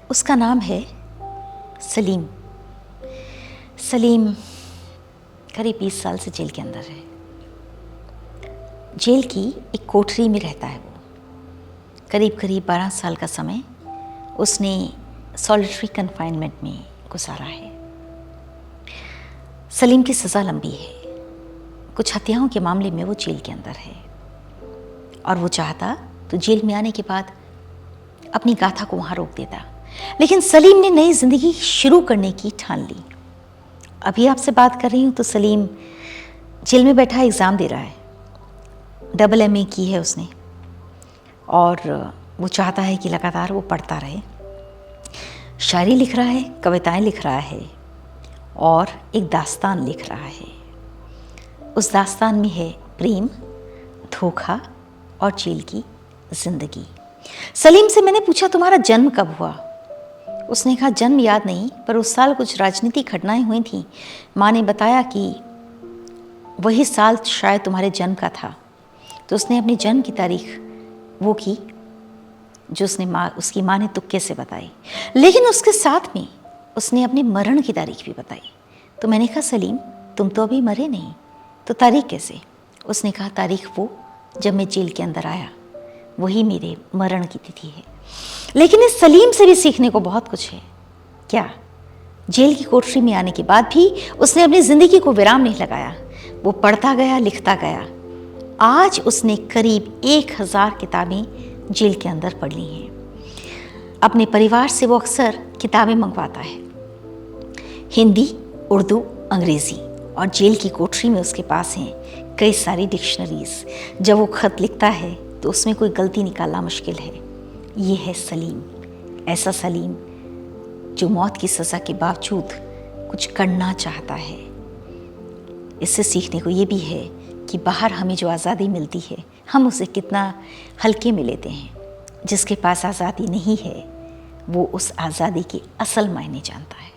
उसका नाम है सलीम। सलीम करीब 20 साल से जेल के अंदर है। जेल की एक कोठरी में रहता है वो। करीब 12 साल का समय उसने सॉलिटरी कन्फाइनमेंट में गुजारा है। सलीम की सज़ा लंबी है। कुछ हत्याओं के मामले में वो जेल के अंदर है और वो चाहता तो जेल में आने के बाद अपनी गाथा को वहाँ रोक देता, लेकिन सलीम ने नई ज़िंदगी शुरू करने की ठान ली। अभी आपसे बात कर रही हूँ तो सलीम जेल में बैठा एग्ज़ाम दे रहा है। MA की है उसने और वो चाहता है कि लगातार वो पढ़ता रहे। शायरी लिख रहा है, कविताएं लिख रहा है और एक दास्तान लिख रहा है। उस दास्तान में है प्रेम, धोखा और जेल की ज़िंदगी। सलीम से मैंने पूछा तुम्हारा जन्म कब हुआ? उसने कहा जन्म याद नहीं, पर उस साल कुछ राजनीतिक घटनाएं हुई थीं। माँ ने बताया कि वही साल शायद तुम्हारे जन्म का था। तो उसने अपनी जन्म की तारीख वो की जो उसकी माँ ने तुक्के से बताई, लेकिन उसके साथ में उसने अपने मरण की तारीख भी बताई। तो मैंने कहा सलीम तुम तो अभी मरे नहीं, तो तारीख कैसे? उसने कहा तारीख वो जब मैं जेल के अंदर आया, वही मेरे मरण की तिथि है। लेकिन इस सलीम से भी सीखने को बहुत कुछ है। क्या? जेल की कोठरी में आने के बाद भी उसने अपनी ज़िंदगी को विराम नहीं लगाया। वो पढ़ता गया, लिखता गया। आज उसने करीब 1000 किताबें जेल के अंदर पढ़ ली हैं। अपने परिवार से वो अक्सर किताबें मंगवाता है, हिंदी, उर्दू, अंग्रेज़ी, और जेल की कोठरी में उसके पास हैं कई सारी डिक्शनरीज। जब वो खत लिखता है तो उसमें कोई गलती निकालना मुश्किल है। ये है सलीम, ऐसा सलीम जो मौत की सज़ा के बावजूद कुछ करना चाहता है। इससे सीखने को ये भी है कि बाहर हमें जो आज़ादी मिलती है हम उसे कितना हल्के में लेते हैं। जिसके पास आज़ादी नहीं है वो उस आज़ादी के असल मायने जानता है।